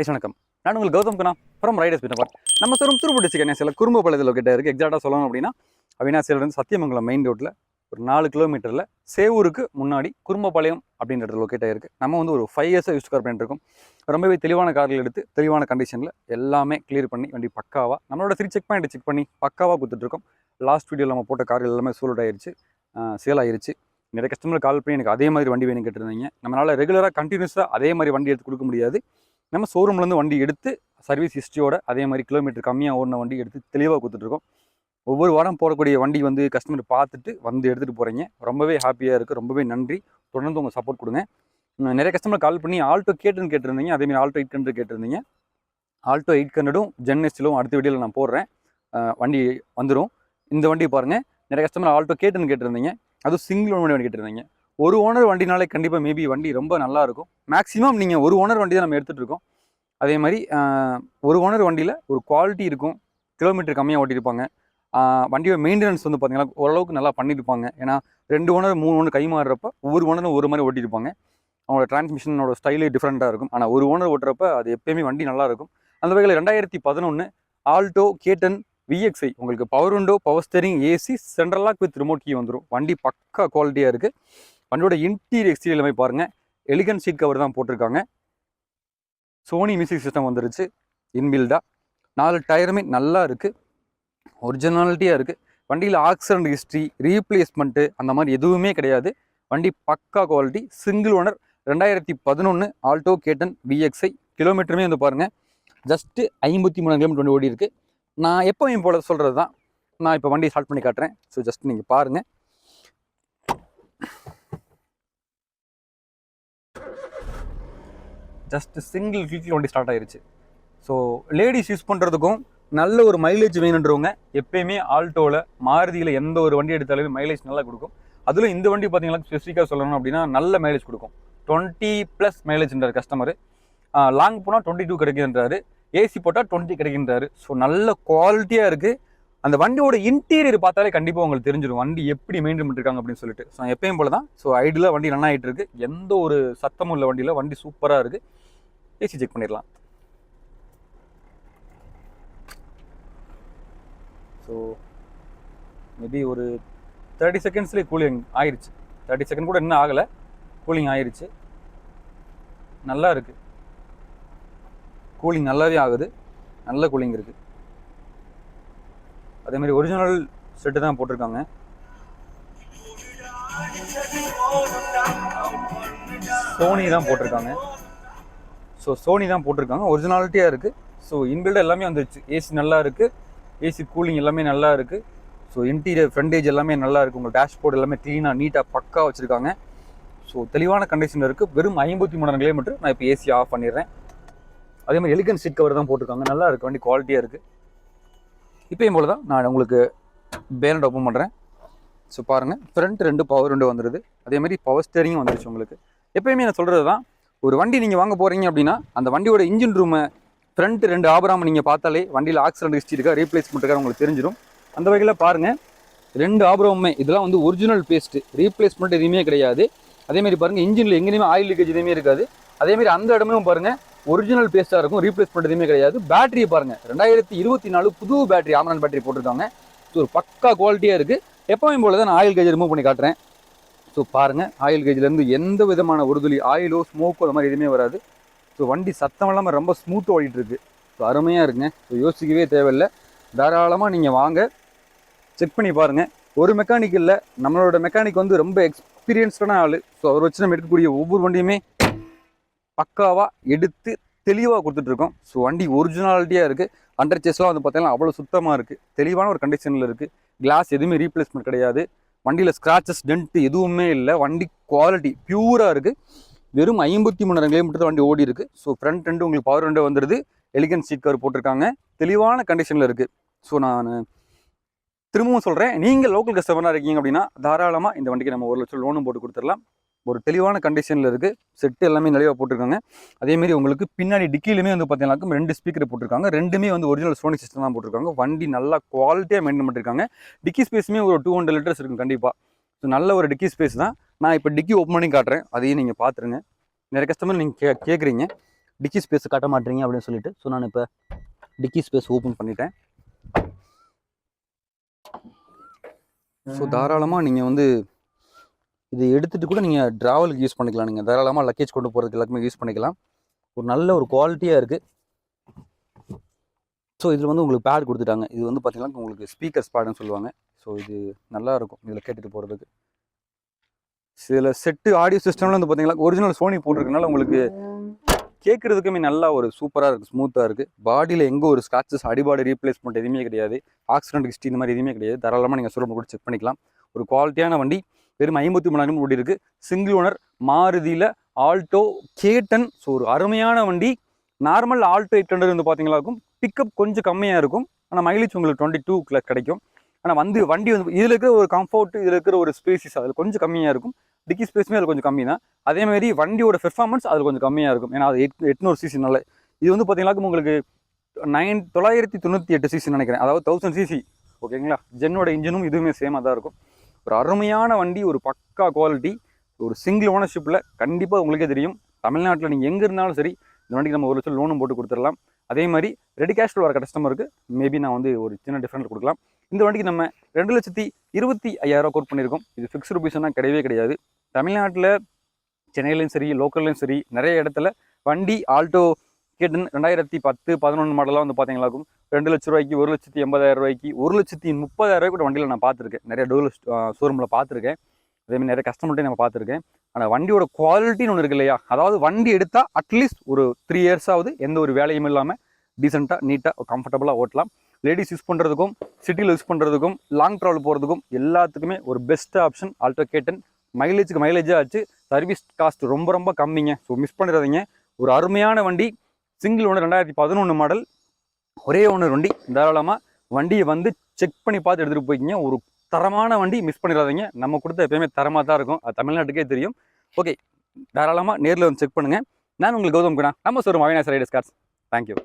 வணக்கம். நான் உங்கள் கௌதம் குணா ஃப்ரம் ரைடர்ஸ் பின்னவர். நம்ம சரும் திருப்பூர் டிஸ்ட்ரிக்ட் சில குறும்பபாளையத்தில் லொக்கேட் இருக்குது. எக்ஸாக்டாக சொல்லணும் அப்படின்னா அவினாசியிலிருந்து சத்தியமங்கலம் மெயின் ரோட்டில் ஒரு 4 கிலோமீட்டரில் சேவூருக்கு முன்னாடி குறும்பபாளையம் அப்படின்றது லொக்கேட் ஆகிருக்கு. நம்ம வந்து ஒரு 5 இயர்ஸாக யூஸ் கார் பண்ணிட்டு இருக்கோம். ரொம்பவே தெளிவான கார்கள் எடுத்து தெளிவான கண்டிஷனில் எல்லாமே கிளியர் பண்ணி வண்டி பக்காவாக நம்மளோட 3 செக் பாயிண்ட் செக் பண்ணி பக்காவாக கொடுத்துட்ருக்கோம். லாஸ்ட் வீடியோவில் நம்ம போட்ட கார்கள் எல்லாமே சோல்ட் ஆயிடுச்சு, சேல் ஆயிடுச்சு. நிறைய கஸ்டமர் கால் பண்ணி எனக்கு அதே மாதிரி வண்டி வேணும் கேட்டிருந்தீங்க. நம்மளால் ரெகுலராக கண்டினியூஸாக அதே மாதிரி வண்டி எடுத்து கொடுக்க முடியாது. நம்ம ஷோரூம்லேருந்து வண்டி எடுத்து சர்வீஸ் ஹிஸ்ட்ரியோட அதே மாதிரி கிலோமீட்டர் கம்மியாக ஓடின வண்டி எடுத்து தெளிவாக கொடுத்துட்ருக்கோம். ஒவ்வொரு வாரம் போடக்கூடிய வண்டி வந்து கஸ்டமர் பார்த்துட்டு வந்து எடுத்துகிட்டு போகிறீங்க. ரொம்பவே ஹாப்பியாக இருக்குது. ரொம்பவே நன்றி. தொடர்ந்து உங்கள் சப்போர்ட் கொடுங்க. நிறைய கஸ்டமர் கால் பண்ணி ஆல்டோ கேட்டிருந்தீங்க. அதேமாதிரி ஆல்டோ 800 கேட்டிருந்தீங்க. ஆல்டோ 800ம் ஜென்எஸ்டிலும் அடுத்த வீடியோவில் நான் போடுறேன். வண்டி வந்துடும். இந்த வண்டி பாருங்கள். நிறைய கஸ்டமர் ஆல்டோ கேட்டிருந்தீங்க. அதுவும் சிங்கிள் ஓனர் வண்டி கேட்டிருந்தீங்க. ஒரு ஓனர் வண்டினாலே கண்டிப்பாக மேபி வண்டி ரொம்ப நல்லாயிருக்கும். மேக்ஸிமம் நீங்கள் ஒரு ஓனர் வண்டி தான் நம்ம எடுத்துகிட்டு இருக்கோம். அதே மாதிரி ஒரு ஓனர் வண்டியில் ஒரு குவாலிட்டி இருக்கும். கிலோமீட்டர் கம்மியாக ஓட்டியிருப்பாங்க. வண்டியோட மெயின்டெனன்ஸ் வந்து பார்த்திங்கன்னா ஓரளவுக்கு நல்லா பண்ணியிருப்பாங்க. ஏன்னா 2 ஓனர் 3 ஓனர் கை மாறுறப்ப ஒவ்வொரு ஓனரும் ஒரு மாதிரி ஓட்டியிருப்பாங்க. அவங்களோட டிரான்ஸ்மிஷனோட ஸ்டைலே டிஃப்ரெண்ட்டாக இருக்கும். ஆனால் ஒரு ஓனர் ஓட்டுறப்ப அது எப்போயுமே வண்டி நல்லாயிருக்கும். அந்த வகையில் 2011 ஆல்டோ கேட்டன் VXi உங்களுக்கு power window, power steering, AC, central lock with remote key வந்துடும். வண்டி பக்கா குவாலிட்டியாக இருக்குது. வண்டியோட இன்டீரியர் எக்ஸ்டீரியர் எல்லாமே பாருங்கள். எலிகன் சீட் கவர் தான் போட்டிருக்காங்க. சோனி மியூசிக் சிஸ்டம் வந்துருச்சு இன்பில்டாக. 4 டயருமே நல்லா இருக்குது, ஒரிஜினாலிட்டியாக இருக்குது. வண்டியில் ஆக்சிடென்ட் ஹிஸ்ட்ரி, ரீப்ளேஸ்மெண்ட்டு அந்த மாதிரி எதுவுமே கிடையாது. வண்டி பக்கா குவாலிட்டி. சிங்கிள் ஓனர் 2011 ஆல்டோ கேட்டன் VXi. கிலோமீட்டருமே வந்து பாருங்கள் ஜஸ்ட்டு 53 கிலோமீட்டர் வண்டி ஓடி இருக்குது. நான் எப்போயும் போல சொல்கிறது தான். நான் இப்போ வண்டி ஸ்டார்ட் பண்ணி காட்டுறேன். ஸோ ஜஸ்ட் நீங்கள் பாருங்கள். ஜஸ்ட் சிங்கிள் கிளிக்கில் வண்டி ஸ்டார்ட் ஆயிடுச்சு. ஸோ லேடிஸ் யூஸ் பண்ணுறதுக்கும் நல்ல ஒரு மைலேஜ் வேணுன்றவங்க எப்பயுமே ஆல்டோவில், மாருதியில் எந்த ஒரு வண்டி எடுத்தாலுமே மைலேஜ் நல்லா கொடுக்கும். அதில் இந்த வண்டி பார்த்தீங்கன்னா ஸ்பெசிஃபிக்காக சொல்லணும் அப்படின்னா நல்ல மைலேஜ் கொடுக்கும். 20+ மைலேஜ்ன்றார் கஸ்டமர். லாங் போனால் 22 கிடைக்குன்றாரு. ஏசி போட்டால் 20 கிடைக்கின்றாரு. ஸோ நல்ல குவாலிட்டியாக இருக்குது. அந்த வண்டியோட இன்டீரியர் பார்த்தாலே கண்டிப்பாக உங்களுக்கு தெரிஞ்சிடும் வண்டி எப்படி மெயின்டைன் பண்ணிருக்காங்க அப்படின்னு சொல்லிட்டு. ஸோ எப்பயும் போல தான். ஸோ ஐடியில் வண்டி ரன் ஆகிட்டு இருக்குது. எந்த ஒரு சத்தமும் இல்லை வண்டியில். வண்டி சூப்பராக இருக்குது. ஏசி செக் பண்ணிடலாம். ஸோ மேபி ஒரு 30 செகண்ட்ஸ்லேயே கூலிங் ஆயிடுச்சு. 30 செகண்ட் கூட இன்னும் ஆகலை, கூலிங் ஆயிடுச்சு. நல்லா இருக்குது. கூலிங் நல்லாவே ஆகுது. நல்ல கூலிங் இருக்குது. அதேமாதிரி ஒரிஜினல் செட்டு தான் போட்டிருக்காங்க. சோனி தான் போட்டிருக்காங்க. ஸோ சோனி தான் போட்டிருக்காங்க. ஒரிஜினாலிட்டியாக இருக்குது. ஸோ இன்பில்ட் எல்லாமே வந்துருச்சு. ஏசி நல்லா இருக்குது. ஏசி கூலிங் எல்லாமே நல்லா இருக்குது. ஸோ இன்டீரியர் ஃப்ரண்டேஜ் எல்லாமே நல்லா இருக்குது. உங்கள் டேஷ்போர்ட் எல்லாமே க்ளீனாக நீட்டாக பக்கா வச்சுருக்காங்க. ஸோ தெளிவான கண்டிஷனில் இருக்குது. வெறும் 53 கிலோமீட்டர். நான் இப்போ ஏசி ஆஃப் பண்ணிடுறேன். அதே மாதிரி எலிகன் சீட் கவர் தான் போட்டிருக்காங்க. நல்லா இருக்குது. வண்டி குவாலிட்டியாக இருக்குது. இப்போயும் போல தான் நான் உங்களுக்கு பேனட் ஓப்பன் பண்ணுறேன். ஸோ பாருங்கள், ஃப்ரண்ட் 2 பவர் விண்டோ வந்துடுது. அதேமாதிரி பவர் ஸ்டேரிங்கும் வந்துடுச்சு உங்களுக்கு. எப்போயுமே நான் சொல்கிறது தான், ஒரு வண்டி நீங்கள் வாங்க போகிறீங்க அப்படின்னா அந்த வண்டியோட இன்ஜின் ரூமை ஃப்ரண்ட் 2 ஆபராம நீங்கள் பார்த்தாலே வண்டியில் ஆக்சிடென்ட் ஹிஸ்ட்ரி இருக்கா, ரீப்ளேஸ்மெண்ட் இருக்கா உங்களுக்கு தெரிஞ்சிடும். அந்த வகையில் பாருங்கள், 2 ஆபராமுமே இதெல்லாம் வந்து ஒரிஜினல் பேஸ்ட்டு, ரீப்ளேஸ்மெண்ட் எதுவுமே கிடையாது. அதேமாதிரி பாருங்கள், இன்ஜினில் எங்கேயுமே ஆயில் லீக்கேஜ் எதுவுமே இருக்காது. அதேமாதிரி அந்த இடமும் பாருங்கள் ஒரிஜினல் பேஸ்ட்டாக இருக்கும். ரீப்ளேஸ்மெண்ட் எதுவுமே கிடையாது. பேட்டரியை பாருங்கள், 2024 புது பேட்டரி, ஆமரன் பேட்டரி போட்டிருக்காங்க. ஸோ ஒரு பக்கா குவாலிட்டியாக இருக்குது. எப்பவும் போல தான் நான் ஆயில் கேஜ் ரிமூவ் பண்ணி காட்டுறேன். ஸோ பாருங்கள், ஆயில் கேஜ்லேருந்து எந்த விதமான உறுதுளி, ஆயிலோ ஸ்மோக்கோ அந்த மாதிரி எதுவுமே வராது. ஸோ வண்டி சத்தம் இல்லாமல் ரொம்ப ஸ்மூத்தாக ஓடிட்டுருக்கு. ஸோ அருமையாக இருக்குங்க. ஸோ யோசிக்கவே தேவையில்லை. தாராளமாக நீங்கள் வாங்க, செக் பண்ணி பாருங்கள். ஒரு மெக்கானிக் இல்லை, நம்மளோட மெக்கானிக் வந்து ரொம்ப எக்ஸ்பீரியன்ஸ்டான ஆள். ஸோ அவர் வச்சு நம்ம எடுக்கக்கூடிய ஒவ்வொரு வண்டியுமே பக்காவாக எடுத்து தெளிவாக கொடுத்துட்ருக்கோம். ஸோ வண்டி ஒரிஜினாலிட்டியாக இருக்குது. அண்டர் சேஸ்லாம் வந்து பார்த்தீங்கன்னா அவ்வளோ சுத்தமாக இருக்குது. தெளிவான ஒரு கண்டிஷனில் இருக்குது. கிளாஸ் எதுவுமே ரீப்ளேஸ்மெண்ட் கிடையாது. வண்டியில் ஸ்க்ராச்சஸ், டென்ட் எதுவுமே இல்லை. வண்டி குவாலிட்டி பியூராக இருக்குது. வெறும் 53 கிலோமீட்டர் வண்டி ஓடி இருக்குது. ஸோ ஃப்ரண்ட் 2 உங்களுக்கு பவர் விண்டோ வந்துடுது. எலிகன் சீட் கவர் போட்டிருக்காங்க. தெளிவான கண்டிஷனில் இருக்குது. ஸோ நான் திரும்பவும் சொல்கிறேன், நீங்கள் லோக்கல் கஸ்டமராக இருக்கீங்க அப்படின்னா தாராளமாக இந்த வண்டிக்கு நம்ம 1 லட்சம் லோனும் போட்டு கொடுத்துடலாம். ஒரு தெளிவான கண்டிஷனில் இருக்குது. செட்டு எல்லாமே நிறைவாக போட்டிருக்காங்க. அதேமாரி உங்களுக்கு பின்னாடி டிக்கிலுமே வந்து பார்த்தீங்கன்னாக்கும் 2 ஸ்பீக்கர் போட்டிருக்காங்க. 2மே வந்து ஒரிஜினல் சோனி சிஸ்டம் தான் போட்டிருக்காங்க. வண்டி நல்லா குவாலிட்டியாக மெயின்டைன் பண்ணியிருக்காங்க. டிக்கி ஸ்பேஸுமே ஒரு 200 லிட்டர்ஸ் இருக்கும் கண்டிப்பாக. ஸோ நல்ல ஒரு டிக்கி ஸ்பேஸ் தான். நான் இப்போ டிக்கி ஓப்பன் பண்ணி காட்டுறேன், அதையும் நீங்கள் பார்த்துருங்க. நிறைய கஸ்டமர் நீங்கள் கேட்குறீங்க டிக்கி ஸ்பேஸ் காட்ட மாட்டீங்க அப்படின்னு சொல்லிட்டு. ஸோ நான் இப்போ டிக்கி ஸ்பேஸ் ஓப்பன் பண்ணிட்டேன். ஸோ தாராளமாக நீங்கள் வந்து இது எடுத்துகிட்டு கூட நீங்கள் ட்ராவலுக்கு யூஸ் பண்ணிக்கலாம். நீங்கள் தாராளமாக லக்கேஜ் கொண்டு போகிறதுக்கு எல்லாத்துக்குமே யூஸ் பண்ணிக்கலாம். ஒரு நல்ல ஒரு குவாலிட்டியாக இருக்குது. ஸோ இதில் வந்து உங்களுக்கு பேட் கொடுத்துட்டாங்க. இது வந்து பார்த்தீங்கன்னா உங்களுக்கு ஸ்பீக்கர்ஸ் பேடுன்னு சொல்லுவாங்க. ஸோ இது நல்லாயிருக்கும் இதில் கேட்டுட்டு போகிறதுக்கு. சில செட்டு ஆடியோ சிஸ்டம்ல வந்து பார்த்தீங்கன்னா ஒரிஜினல் சோனி போட்டிருக்கனால உங்களுக்கு கேட்குறதுக்குமே நல்லா ஒரு சூப்பராக இருக்குது, ஸ்மூத்தாக இருக்குது. பாடியில் எங்கே ஒரு ஸ்க்ராச்சஸ் அடிபாடி ரீப்ளேஸ்மெண்ட் எதுவுமே கிடையாது. ஆக்சிடென்ட் ஹிஸ்ட்ரி இந்த மாதிரி எதுவுமே கிடையாது. தாராளமாக நீங்கள் ஷோரூம் கூட செக் பண்ணிக்கலாம். ஒரு குவாலிட்டியான வண்டி, வெறும் 53,000 ஓடி இருக்குது. சிங்கிள் ஓனர், மாருதியில் ஆல்டோ K10. ஸோ ஒரு அருமையான வண்டி. நார்மல் ஆல்டோ 800 வந்து பார்த்தீங்களாக்கும் பிக்கப் கொஞ்சம் கம்மியாக இருக்கும். ஆனால் மைலேஜ் உங்களுக்கு 22 கிடைக்கும். ஆனால் வண்டி வந்து இதில் இருக்கிற ஒரு கம்ஃபர்ட், இதில் இருக்கிற ஒரு ஸ்பேசிஸ் அதில் கொஞ்சம் கம்மியாக இருக்கும். டிக்கி ஸ்பேஸுமே அதில் கொஞ்சம் கம்மி தான். அதேமாதிரி வண்டியோட பெர்ஃபார்மன்ஸ் அதில் கொஞ்சம் கம்மியாக இருக்கும். ஏன்னா அது 800 சிசினால. இது வந்து பார்த்தீங்கன்னா உங்களுக்கு 998 சிசி நினைக்கிறேன். அதாவது 1000 சிசி. ஓகேங்களா? ஜென்னோட இன்ஜினும் இதுவுமே சேமாக தான் இருக்கும். ஒரு அருமையான வண்டி, ஒரு பக்கா குவாலிட்டி, ஒரு சிங்கிள் ஓனர்ஷிப்பில். கண்டிப்பாக உங்களுக்கே தெரியும், தமிழ்நாட்டில் நீங்கள் எங்கே இருந்தாலும் சரி இந்த வண்டிக்கு நம்ம 1 லட்சம் லோனும் போட்டு கொடுத்துடலாம். அதே மாதிரி ரெடி கேஷில் வர கஸ்டமருக்கு மேபி நான் வந்து ஒரு சின்ன டிஃப்ரெண்ட் கொடுக்கலாம். இந்த வண்டிக்கு நம்ம 2,25,000 கோட் பண்ணியிருக்கோம். இது ஃபிக்ஸ்டு ருபீஸ்னா கிடையவே கிடையாது. தமிழ்நாட்டில் சென்னையிலையும் சரி, லோக்கல்லையும் சரி, நிறைய இடத்துல வண்டி ஆல்டோ K10 2010-11 மாடலாக வந்து பார்த்தீங்களாக்கும் 2 லட்ச ரூபாய்க்கு, 1,80,000 ரூபாய்க்கு, 1,30,000 கூட வண்டியில் நான் பார்த்துருக்கேன். நிறைய டோல் ஷோரூமில் பார்த்துருக்கேன். அதேமாதிரி நிறைய கஸ்டமர்கிட்டையும் நம்ம பார்த்துருக்கேன். ஆனால் வண்டியோட குவாலிட்டின்னு ஒன்று இருக்கு இல்லையா? அதாவது வண்டி எடுத்தால் அட்லீஸ்ட் ஒரு 3 இயர்ஸாவது எந்த ஒரு வேலையும் இல்லாமல் டீசெண்டாக, நீட்டாக, கம்ஃபர்டபுளாக ஓட்டலாம். லேடிஸ் யூஸ் பண்ணுறதுக்கும், சிட்டியில் யூஸ் பண்ணுறதுக்கும், லாங் ட்ராவல் போகிறதுக்கும் எல்லாத்துக்குமே ஒரு பெஸ்ட் ஆப்ஷன் ஆல்டோ K10. மைலேஜுக்கு மைலேஜாக ஆச்சு. சர்வீஸ் காஸ்ட் ரொம்ப ரொம்ப கம்மிங்க. ஸோ மிஸ் பண்ணிடாதீங்க. ஒரு அருமையான வண்டி, சிங்கிள் ஓனர், 2011 மாடல், ஒரே ஓனர் வண்டி. தாராளமாக வண்டியை வந்து செக் பண்ணி பார்த்து எடுத்துகிட்டு போய்க்கிங்க. ஒரு தரமான வண்டி, மிஸ் பண்ணிடாதீங்க. நம்ம கொடுத்த எப்பயுமே தரமாக தான் இருக்கும். அது தமிழ்நாட்டுக்கே தெரியும். ஓகே, தாராளமாக நேரில் வந்து செக் பண்ணுங்கள். நான் உங்களுக்கு கௌதம் கண்ணா, நம்ம showroom Avinash Riders cars. Thank you.